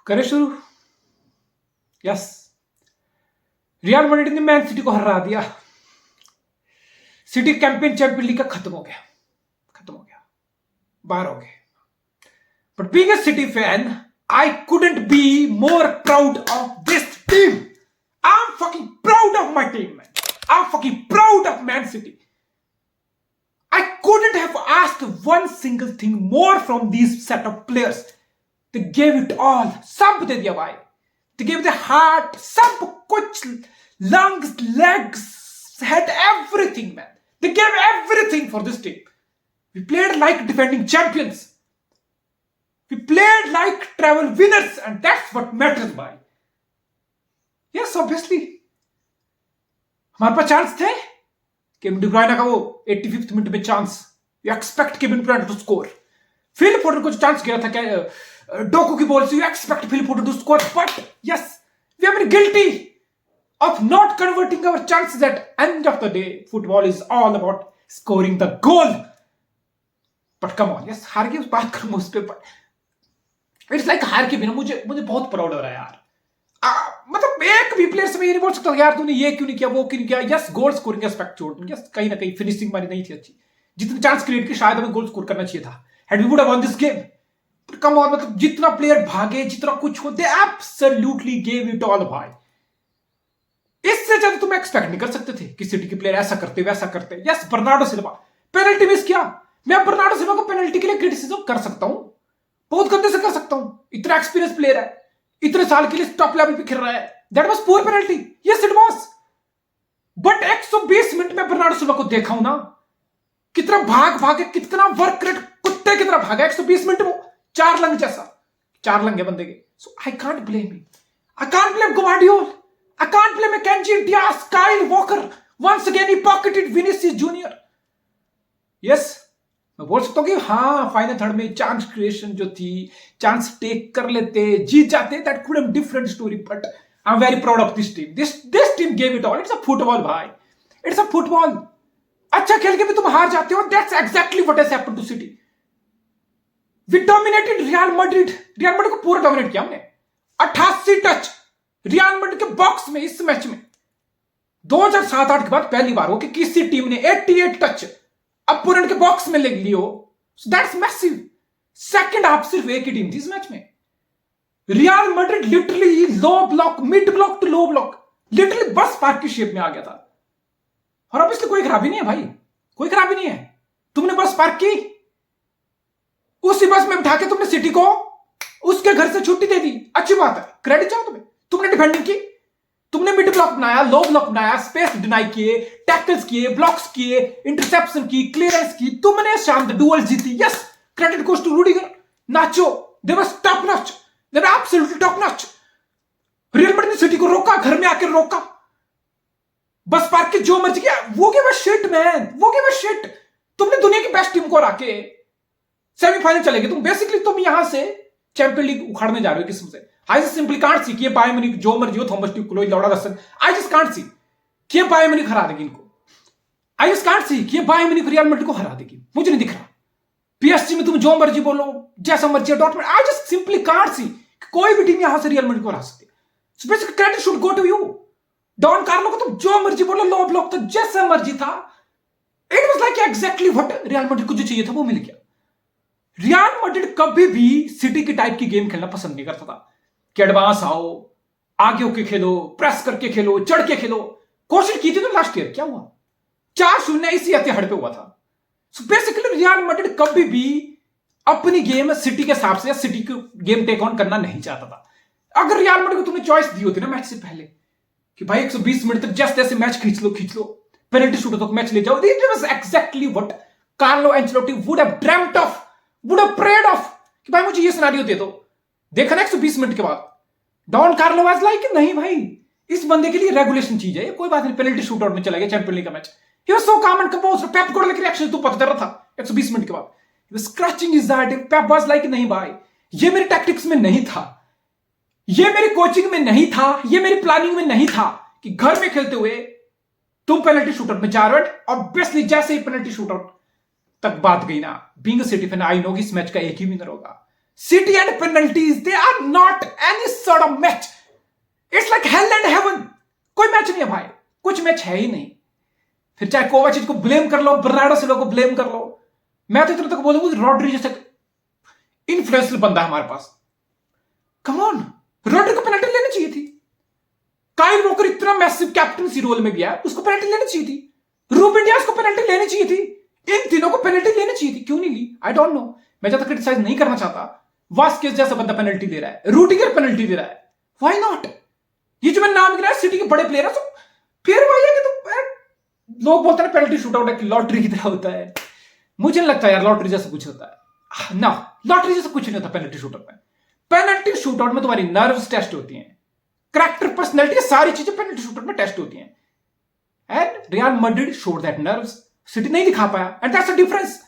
करें शुरू। Yes, Real Madrid ने मैन सिटी को हरा दिया। सिटी चैंपियन लीग का खत्म हो गया, बाहर हो गए। But being a City fan, I couldn't be more proud of this team. I am fucking proud of my team, man. I am fucking proud of man city. I couldn't have asked one single thing more from these set of players. They gave it all. सब दे दिया भाई। They gave their heart, सब कुछ, lungs, legs, had everything, man. They gave everything for this team. We played like defending champions. We played like travel winners, and that's what matters, भाई। Yes, obviously. हमारे पास chance थे। Kevin De Bruyne का वो 85th minute में chance, you expect Kevin De Bruyne to score. Phil Foden को chance गया था क्या डोकू की बॉल से, you expect Phil Foden to score, but yes, we have been guilty of not converting our chances at end of the day. Football is all about scoring the goal. But come on, yes, हार की बात करूंगा उस पर, but it's like हार के बिना मुझे बहुत प्राउड हो रहा है यार। मतलब एक भी प्लेयर से मैं ये नहीं बोल सकता यार तूने ये क्यों नहीं किया, वो क्यों नहीं किया। यस, गोल स्कोरिंग एस्पेक्ट छोड़, यस, कहीं ना कहीं फिनिशिंग हमारी नहीं थी अच्छी। जितने चांस क्रिएट की शायद हमें गोल स्कोर करना चाहिए था, and we would have won this game. But come on, मतलब जितना प्लेयर भागे, जितना कुछ हो, they absolutely gave it all भाई। इससे ज्यादा तुम एक्सपेक्ट नहीं कर सकते थे कि सिटी के प्लेयर ऐसा करते वैसा करते। Yes, Bernardo Silva penalty miss किया। मैं बर्नार्डो सिल्वा को पेनल्टी के लिए क्रिटिसिज्म कर सकता हूं, बहुत गंदे से कर सकता हूं। इतना एक्सपीरियंस प्लेयर है, इतने साल के लिए टॉप लेवल पे खेल रहा है। That was poor penalty, yes it was. But 120 minute में बर्नार्डो सिल्वा को देखा हूं ना, कितना भाग के, कितना वर्क रेट, कुत्ते की तरह भागा 120 मिनट में, चार लंग जैसा, चार लंग है बंदे के। So I can't blame him, I can't blame Guardiola, I can't blame Mackenzie Dias, Kyle Walker. Once again he pocketed Vinicius Junior. Yes, मैं बोल सकता हूं कि हाँ, फाइनल थर्ड में चांस क्रिएशन जो थी, चांस टेक कर लेते, जीत जाते, that could have different story. But I am very proud of this team. This team gave it all. It's a football भाई, इट्स अ फुटबॉल। अच्छा खेल के भी तुम हार जाते हो, that's exactly what has happened to City. We dominated Real Madrid. Real Madrid को पूरा डोमिनेट किया हमने। 88 टच रियल मैड्रिड के बॉक्स में इस मैच में 2007-8 के बाद पहली बार हो कि किसी टीम ने 88 टच अपोनेंट के बॉक्स में ले लियो। That's massive. सेकंड हाफ सिर्फ एक ही टीम थी इस मैच में। Real Madrid literally low block, mid block to low block, literally bus park की शेप में आ गया था। और ऑब्वियसली कोई खराबी नहीं है भाई, कोई खराबी नहीं है। तुमने बस पार्क की, उसी बस में बिठा के तुमने सिटी को उसके घर से छुट्टी दे दी, अच्छी बात है, क्रेडिट चाहो तुम्हें। तुमने डिफेंडिंग की, तुमने मिड ब्लॉक बनाया, लो ब्लॉक बनाया, स्पेस डिनाई किए, टैकल्स किए, ब्लॉक्स किए, इंटरसेप्शन की, क्लियरेंस की, तुमने शांत डुअल जीती। Yes, credit goes to Rudiger, Nacho, they was top notch, they were absolutely top notch. Real Madrid ने सिटी को रोका, घर में आकर रोका, बस पार्क के जो मर्जी किया। वो गिव अ शिट मैन, वो गिव अ शिट। तुमने दुनिया की बेस्ट टीम को हराके सेमीफाइनल चले गए। तुम बेसिकली तुम यहां से चैंपियन लीग उखाड़ने जा रहे हो किस्म से। I just simply can't see कि ये बायर्न म्यूनिख जो मर्जी हो, Thomas ट्यूकलो, लौड़ा Dasan, I just can't see कि ये बायर्न म्यूनिख हरा देगी इनको। I just can't see कि ये बायर्न म्यूनिख रियल मैड्रिड को हरा देगी, मुझे नहीं दिख रहा। पीएसजी में तुम जो मर्जी बोलो, जैसा मर्जी है, डॉटमेंट, I just simply can't see कि कोई भी टीम यहां से रियल मैड्रिड को हरा सकती है। So basically credit should go to you। Don Carlo को तुम जो मर्जी बोलो, लो ब्लॉक तो जैसा मर्जी था, it was like exactly what real Madrid को जो चाहिए था वो मिल गया। रियल मैड्रिड कभी भी सिटी की टाइप की गेम खेलना पसंद नहीं करता था कि एडवांस आओ, आगे होके खेलो, प्रेस करके खेलो, चढ़ के खेलो। कोशिश की थी ना लास्ट ईयर, क्या हुआ? 4-0 इसी हद पे हुआ था। सो बेसिकली रियल मैड्रिड कभी भी अपनी गेम सिटी के हिसाब से, सिटी को गेम टेक ऑन करना नहीं चाहता था। अगर रियल मैड्रिड को तुमने चॉइस दी होती ना मैच से पहले कि भाई 120 मिनट तक जैसे तैसे मैच खींच लो, पेनल्टी शूट तक मैच ले जाओ, it was exactly what Carlo Ancelotti would have dreamed of, would have prayed of कि भाई मुझे ये सिनेरियो दे दो। देखा ना 120 मिनट के बाद डॉन कार्लो वाज लाइक नहीं भाई, इस बंदे के लिए रेगुलेशन चीज है, कोई बात नहीं, पेनल्टी शूट आउट में चला गया चैंपियन लीग का मैच। ही वाज सो काम एंड कंपोज्ड। पेप गार्डियोला की रिएक्शन तो पता चल रहा था 120 मिनट के बाद, he was scratching his head. Pep was like नहीं भाई, ये मेरी टैक्टिक्स में नहीं था, ये मेरी कोचिंग में नहीं था, ये मेरी प्लानिंग में नहीं था कि घर में खेलते हुए तुम पेनल्टी शूटआउट में जा रहे हो। ऑब्वियसली जैसे ही पेनल्टी शूटआउट तक बात गई ना, being a City fan I know कि इस मैच का एक ही विनर होगा, City and penalties, they are not any sort of match. It's like hell and heaven. कोई मैच नहीं है भाई, कुछ मैच है ही नहीं. फिर चाहे कोवाचिच को ब्लेम कर लो, बर्नार्डो सिल्वा को ब्लेम कर लो. मैं तो इतना तक बोलूंगा रॉड्री जैसे इन्फ्लुएंशियल बंदा हमारे पास. कम ऑन, रॉड्री को पेनल्टी लेनी चाहिए थी. काइल वॉकर इतना मैसिव कैप्टनसी रोल में भी है, उसको पेनल्टी लेनी चाहिए थी. रूबेन डियास को पेनल्टी लेनी चाहिए थी. इन तीनों को पेनल्टी लेनी चाहिए थी. क्यों नहीं ली? I don't know. मैं ज्यादा क्रिटिसाइज नहीं करना चाहता. वास्केस जैसा बंदा पेनल्टी दे रहा है, रूडिगर पेनल्टी दे रहा है. Why not? ये जो मैंने नाम गिरा है सिटी के बड़े प्लेयर है, तो फिर वही है कि तुम लोग बोलते हैं पेनल्टी शूट आउट है लॉटरी की तरह होता है. मुझे नहीं लगता यार लॉटरी जैसा कुछ होता है ना. लॉटरी जैसा कुछ नहीं होता पेनल्टी शूट आउट में. पेनल्टी शूट आउट में तुम्हारी नर्व्स टेस्ट होती हैं, कैरेक्टर, पर्सनैलिटी, सारी चीजें पेनल्टी शूट आउट में टेस्ट होती हैं. And real Madrid showed that nerves. City नहीं दिखा पाया, एंड दैट्स अ डिफरेंस.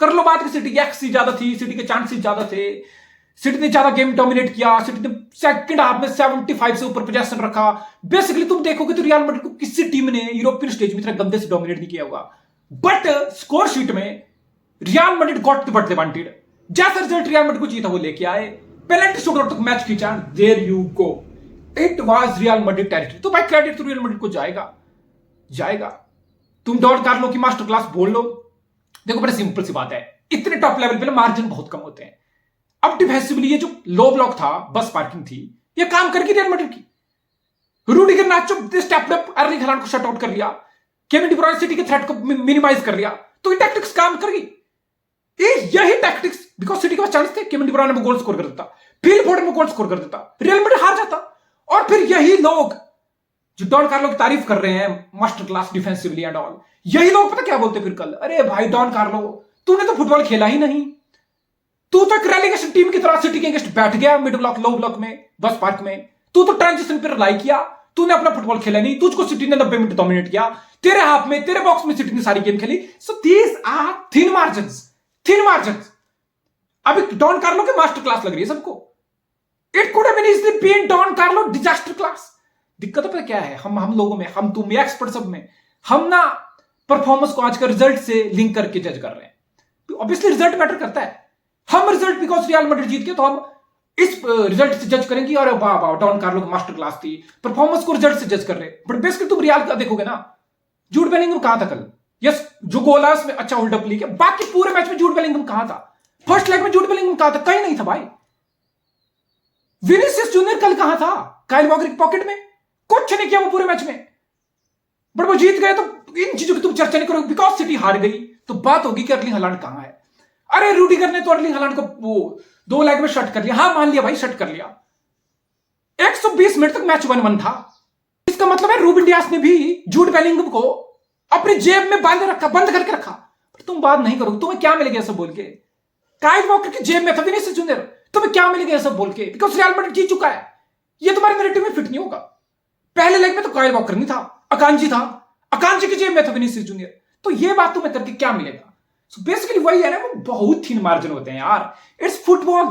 कर लो बात कि सिटी की एक्सी ज्यादा थी, सिटी के चांसेस ज्यादा थे, सिटी ने ज्यादा गेम डोमिनेट किया, सिटी ने सेकंड हाफ में 75 से ऊपर पोजीशन रखा. बेसिकली तुम देखोगे तो रियल मैड्रिड को किसी टीम ने यूरोपियन स्टेज में इतना गंदे से डोमिनेट नहीं किया होगा. बट स्कोर शीट में Real Madrid got what they wanted. जैसा रिजल्ट रियल मैड्रिड को चाहिए था वो लेके आए. पेनल्टी शूटआउट तक मैच खींचा. There you go, it was Real Madrid territory. तो भाई क्रेडिट तो रियल मैड्रिड को जाएगा. तुम डॉन कार्लो की मास्टर क्लास बोल लो. देखो बड़ी सिंपल सी बात है, इतने टॉप लेवल पे मार्जिन बहुत कम होते हैं. अब डिफेंसिवली ये जो लो ब्लॉक था, बस पार्किंग थी, ये काम करके रियल मैड्रिड की. रूडिगर नाचो स्टेप्ड अप, अर्लिंग हालैंड को शट आउट कर लिया, केविन डी ब्रुयने सिटी के थ्रेट को मिनिमाइज कर लिया. तो ये टैक्टिक्स काम कर गई. यही टैक्टिक्स, बिकॉज सिटी के पास चांस थे, केविन डी ब्रुयने में गोल स्कोर कर देता, फिल फोर्डन में गोल स्कोर कर देता, रियल मैड्रिड हार जाता. और फिर यही लोग जो डॉन कार्लो की तारीफ कर रहे हैं master class defensively and all, यही लोग पता क्या बोलते फिर कल, अरे भाई डॉन कार्लो तूने तो फुटबॉल खेला ही नहीं, तू तो एक रेलीगेशन टीम की तरह सिटी के अगेंस्ट बैठ गया मिड ब्लॉक लो ब्लॉक में बस पार्क में. तू तो ट्रांजिशन पर रिलाई किया, तूने अपना फुटबॉल खेला नहीं, तुझको सिटी ने 90 मिनट डोमिनेट किया, तेरे हाथ में तेरे बॉक्स में सिटी ने सारी गेम खेली. So these are thin margins. अभी डॉन कार्लो के मास्टर क्लास लग रही है सबको. It could have been easily been Don Carlo disaster class. दिक्कत पता क्या है, हम लोगों में, हम तुम एक्सपर्ट सब में, हम ना परफॉर्मेंस को आज का रिजल्ट से लिंक करके जज कर रहे हैं. ऑब्वियसली रिजल्ट मैटर करता है. हम रिजल्ट बिकॉज रियल मैड्रिड जीत गए तो हम इस रिजल्ट से जज करेंगे, अरे वाह डॉन कार्लो की मास्टर क्लास थी, परफॉर्मेंस को रिजल्ट से जज कर रहे हैं. बट बेसिकली तुम रियल का देखोगे ना, जूड बेलिंगम कहां था कल? यस, जो गोल है उसमें अच्छा होल्ड अप ली, बाकी पूरे मैच में जूड बेलिंगम कहां था? फर्स्ट लेग में जूड बेलिंगम कहां था? कहीं नहीं था भाई. विनीसियस जूनियर कल कहां था? काइल वॉकर की पॉकेट में, कुछ नहीं किया वो पूरे मैच में. बट वो जीत गए तो इन चीजों की तुम चर्चा नहीं करोगे बिकॉज सिटी हार गई. तो बात होगी कि अर्लिंग हालैंड कहां है. अरे रूडिगर ने तो अर्लिंग हालैंड को वो 2 लेग में शट कर लिया. हाँ मान लिया भाई, शट कर लिया. 120 मिनट तक मैच 1-1 था. इसका मतलब है रूबेन डियास ने भी जूड बेलिंगम को अपनी जेब में बंद करके रखा. पर तुम बात नहीं करोगे. तुम्हें क्या मिलेगा सब बोल के? काइल वॉकर की जेब में था विनीसियस जूनियर, तुम्हें क्या मिलेगा सब बोल के? बिकॉज रियल मैड्रिड जीत चुका है. ये तुम्हारे नैरेटिव में फिट नहीं होगा. पहले लेग में तो काइल वॉकर नहीं था, अकांजी था, अकांजी की जेब में था विनीसियस जूनियर. तो ये बात तुम्हें करके क्या मिलेगा? सो बेसिकली वही है ना, वो बहुत थिन मार्जिन होते हैं यार. It's football.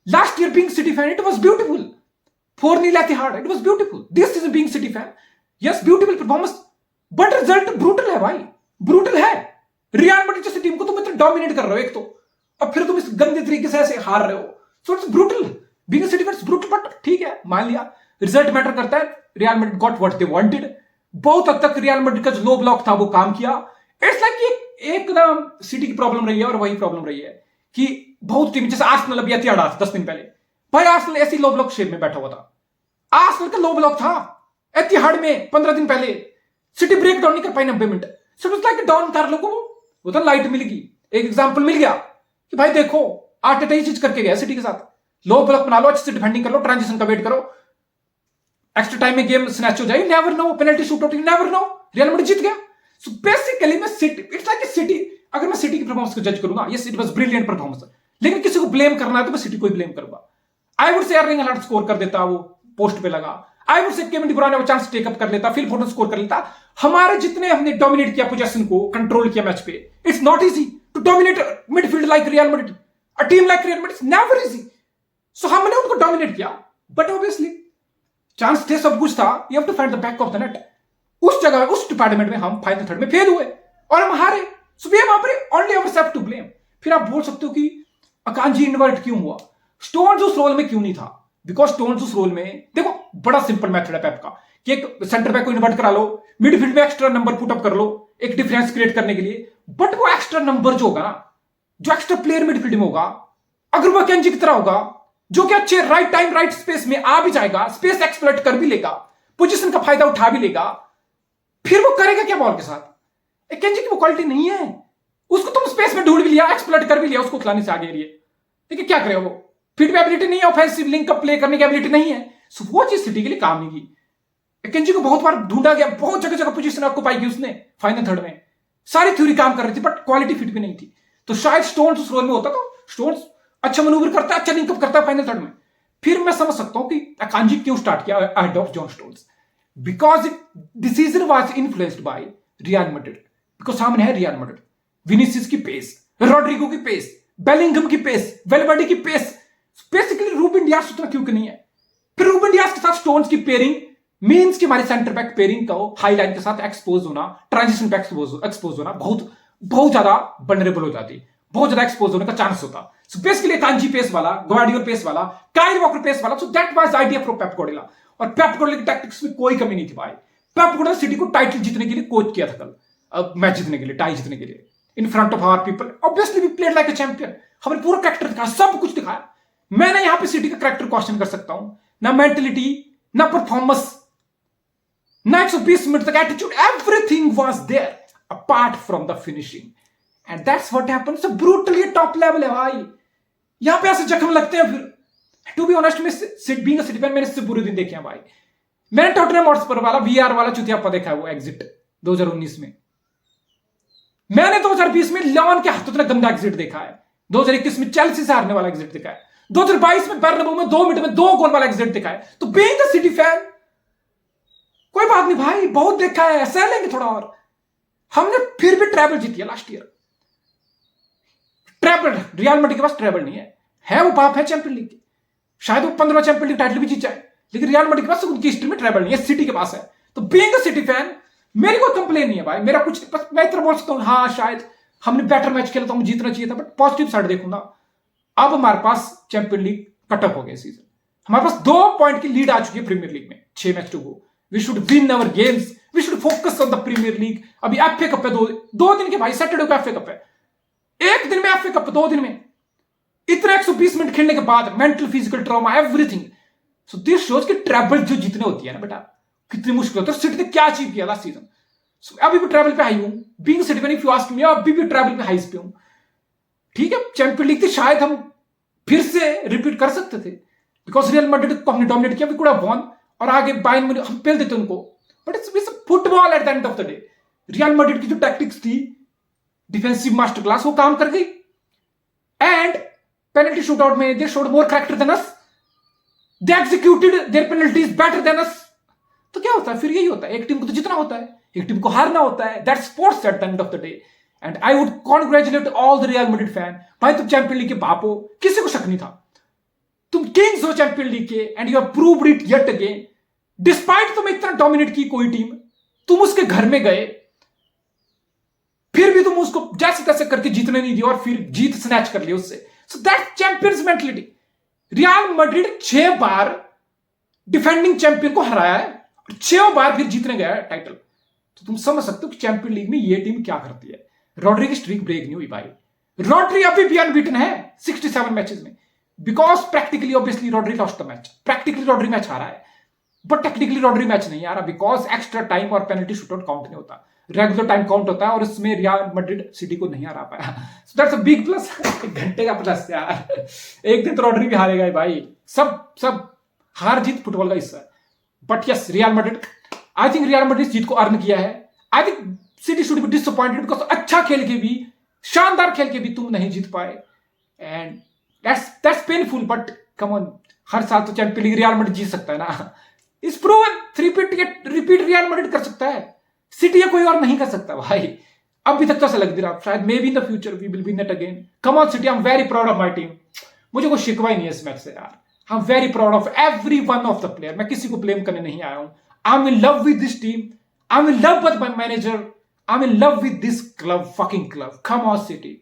Last year being city fan it was beautiful. 4-0 Etihad, it was beautiful. This season being city fan, yes beautiful performance, but result brutal है भाई, ब्रूटल है. रियल मैड्रिड जैसी टीम को तुम इतना डोमिनेट कर रहे हो एक तो, और फिर तुम इस गंदे तरीके से ऐसे हार रहे हो. So it's brutal. Being city fan it's brutal. But ठीक है, मान लिया रिजल्ट मैटर करता है. Real Madrid got what they wanted. बहुत हद तक रियल मैड्रिड का जो लो ब्लॉक था वो काम किया. इट्स लाइक एकदम सिटी की प्रॉब्लम रही है, और वही प्रॉब्लम रही है कि बहुत टीम जैसे आर्सेनल अभी एतिहाद था 10 दिन पहले, भाई आर्सेनल ऐसी लो ब्लॉक शेप में बैठा हुआ था. आर्सेनल का लो ब्लॉक था एतिहाद में 15 दिन पहले. सिटी ब्रेक डाउन नहीं कर पाई 90 minute. So it's like Don Carlo को वो तो लाइट मिल गई, एक एग्जांपल मिल गया कि भाई देखो आर्टेटा ही चीज करके गया सिटी के साथ. लो ब्लॉक बना लो, अच्छे से डिफेंडिंग कर लो, ट्रांजिशन का वेट करो, एक्स्ट्रा टाइम में गेम स्नैच हो जाए, never know, penalty shoot out, never know, Real Madrid जीत गया. सो बेसिकली मैं सिटी, इट्स लाइक सिटी, अगर मैं सिटी की परफॉर्मेंस को जज करूंगा, yes it was brilliant performance, लेकिन किसी को ब्लेम करना है तो मैं सिटी को ही ब्लेम करूंगा. I would say Erling Haaland score कर देता, वो पोस्ट पे लगा. I would say Kevin De ब्रुयने वो चांस टेक अप कर लेता, फिल फोर्डन स्कोर कर लेता. हमारे जितने हमने डोमिनेट किया पोजीशन को, कंट्रोल किया मैच पे, it's not easy to dominate midfield like Real Madrid, a team like Real Madrid, never easy. So हमने उनको डोमिनेट किया, बट ऑब्वियसली चांस थे, सब कुछ था. You have to find the back of the net. उस जगह, उस डिपार्टमेंट में हम फाइनल थर्ड में फेल हुए और हम हारे. So we have only ourself to blame. फिर आप बोल सकते हो कि अकांजी इन्वर्ट क्यों हुआ, स्टोन्स उस रोल में क्यों नहीं था? बिकॉज स्टोन्स उस रोल में, देखो बड़ा सिंपल मेथड है पेप का कि एक सेंटर बैक को इन्वर्ट करा लो, मिडफील्ड में एक्स्ट्रा नंबर पुट अप कर लो एक डिफरेंस क्रिएट करने के लिए, बट वो एक्स्ट्रा नंबर जो होगा ना, जो एक्स्ट्रा प्लेयर मिडफील्ड में होगा, अगर वो अकांजी की तरह होगा जो कि अच्छे राइट टाइम राइट स्पेस में आ भी जाएगा, स्पेस एक्सप्लॉइट कर भी लेगा, पोजीशन का फायदा उठा भी लेगा, फिर वो करेगा क्या बॉल के साथ? अकांजी की वो क्वालिटी नहीं है। उसको तुम स्पेस में ढूंढ भी लिया, एक्सप्लॉइट कर भी लिया, उसको खिलाने से आगे लिए, ठीक है, क्या करेगा वो? फीड में एबिलिटी नहीं है, ऑफेंसिव लिंक अप प्ले करने की एबिलिटी नहीं है, सो वो चीज सिटी के लिए काम नहीं की। अकांजी को बहुत बार ढूंढा गया, बहुत जगह जगह पोजीशन आपको पाई गई उसने फाइनल थर्ड में, सारी थ्योरी काम कर रही थी बट क्वालिटी फिट भी नहीं थी। तो शायद स्टोन्स उस रोल में होता, तो स्टोन्स अच्छा मनूवर करता है, अच्छा लिंकअप करता है फाइनल थर्ड में, फिर मैं समझ सकता हूं कि अकांजी क्यों स्टार्ट किया ahead of John stones, because decision was influenced by real Madrid, because सामने है रियल मैड्रिड, विनीसियस की पेस, रोड्रिगो की पेस, बेलिंगम की पेस, वेलवर्डे की पेस, बेसिकली रूबेन डियास उतना क्यों नहीं है। फिर रूबेन डियास के साथ स्टोन्स की पेयरिंग मींस कि हमारी सेंटर बैक पेयरिंग का हाई लाइन के साथ एक्सपोज होना, ट्रांजिशन पे एक्सपोज होना बहुत ज्यादा वल्नरेबल हो जाती, बहुत ज्यादा एक्सपोज होने का चांस होता। सो बेसिकली कांजी पेस वाला, ग्वार्डियोल पेस वाला, काइल वॉकर पेस वाला, so that was idea for Pep Guardiola. और पेप गार्डियोला की टैक्टिक्स में कोई कमी नहीं थी भाई। पेप गार्डियोला सिटी को टाइटल जीतने के लिए कोच किया था कल, मैच जीतने के लिए, टाई जीतने के लिए, in front of our people. Obviously we played like a champion, हमने पूरा कैरेक्टर दिखाया, सब कुछ दिखाया। मैंने यहां पे सिटी का कैरेक्टर क्वेश्चन कर सकता हूं, ना मेंटलिटी, ना परफॉर्मेंस, ना 120 मिनट तक attitude, everything was there apart from the finishing, and that's what happened. So brutally top level है भाई, यहां पे ऐसे जख्म लगते हैं। फिर टू बी ऑनेस्ट में बीइंग अ सिटी फैन मैंने इससे बुरे दिन देखे हैं भाई। मैंने टॉटनहम हॉटस्पर वाला वीआर वाला चुतियापा देखा है, वो एग्जिट 2019 में। मैंने 2020 में लियोन के हाथों इतना गंदा एग्जिट देखा है, 2021 में चेल्सी से हारने वाला एग्जिट देखा है, 2022 में बर्नाब्यू में 2 मिनट में 2 गोल वाला एग्जिट देखा है। तो बीइंग अ सिटी फैन कोई बात नहीं भाई, बहुत देखा है, सह लेंगे थोड़ा और। हमने फिर भी ट्रैवल जीती है last year. Travel real Madrid के पास ट्रैवल नहीं है वो बाप है चैंपियन लीग की, शायद वो 15 चैंपियन लीग टाइटल भी जीत जाए, लेकिन रियल मैड्रिड के पास उनकी हिस्ट्री में ट्रैवल नहीं है, सिटी के पास है। तो बीइंग अ सिटी फैन मेरी कोई कंप्लेन नहीं है भाई, मेरा कुछ बस मैं इतना बोल सकता हूं, हाँ शायद हमने बेटर मैच खेला तो हमें जीतना चाहिए था, बट पॉजिटिव साइड देखूंगा, अब हमारे पास चैंपियन लीग कटअप हो गया सीजन, हमारे पास 2 पॉइंट की लीड आ चुकी है प्रीमियर लीग में, 6 match to go. We should win our games, we should focus on the Premier League. अभी एफए कप है, दो दिन के भाई, सैटरडे को एफए कप है, एक दिन में एफए कप, 2 दिन में इतना 120 मिनट खेलने के बाद mental physical trauma everything. So this shows कि ट्रैवल जो जीतने होती है ना बेटा, कितनी मुश्किल होती है। सिटी ने क्या अचीव किया लास्ट सीजन। सो अभी भी ट्रैवल पे हाई हूं, being city fan if you ask me, अभी भी ट्रैवल पे हाइस पे हूं। ठीक है, चैंपियन लीग थी, शायद हम फिर से रिपीट कर सकते थे, बिकॉज रियल मैड्रिड को हमने डोमिनेट किया, वी कुड हैव वॉन, और आगे बायर्न म्यूनिख हम पेल देते उनको, but it's football at the end of the day. Real Madrid की जो टैक्टिक्स थी, डिफेंसिव मास्टर क्लास, वो काम कर गई, एंड पेनल्टी शूटआउट में they showed more character than us, they executed their penalties better than us. तो क्या होता है फिर? यही होता है, एक टीम को तो जितना होता है, एक टीम को हारना होता है, that's sports at the end of the day. And I would congratulate all the real Madrid fan, भाई तुम चैंपियन लीग के बाप हो, किसी को शक नहीं था, तुम किंग्स हो चैंपियन लीग के, and you have proved it yet again. Despite तुम इतना डोमिनेट की कोई टीम, तुम उसके घर में गए, फिर भी तुम उसको जैसे तैसे करके जीतने नहीं दिया, और फिर जीत स्नैच कर ली उससे। So that champions mentality. Real Madrid 6 bar defending champion को हराया है, और 6 बार फिर जीतने गया है टाइटल। तो तुम समझ सकते हो कि चैंपियन लीग में ये टीम क्या करती है। रॉड्री की स्ट्रीक ब्रेक नहीं हुई भाई, रॉड्री अभी भी अनबीटन है 67 मैचेस में, because practically obviously Rodri lost the match, practically Rodri match हारा है, बट टेक्निकली रॉड्री मैच नहीं आ रहा, बिकॉज एक्स्ट्रा टाइम और पेनल्टी शूटआउट काउंट नहीं होता, रेगुलर टाइम काउंट होता है, और इसमें रियल मैड्रिड सिटी को नहीं हरा पाया। So that's a big plus, घंटे का प्लस यार। एक दिन तो रॉड्री भी हारेगा भाई, सब हार जीत फुटबॉल का हिस्सा है। But yes, Real Madrid, I think Real Madrid जीत को अर्न किया है। I think City should be disappointed, because अच्छा खेल के भी, शानदार खेल के भी तुम नहीं जीत पाए, and that's painful, but come on, हर साल तो चैंपियन लीग रियल मैड्रिड जीत सकता है ना, इस प्रूवन, रिपीट रियल मैड्रिड कर सकता है, सिटी या कोई और नहीं कर सकता भाई। अभी तक तो ऐसा लग रहा, शायद maybe in the future we will win it again. Come on City, I am very proud of my team. मुझे कोई शिकवा ही नहीं है इस मैच से यार, आई am very proud of every one of the player. मैं किसी को ब्लेम करने नहीं आया हूं। I am in love with this team, I am in love with my manager, I am in love with this club, fucking club. Come on city.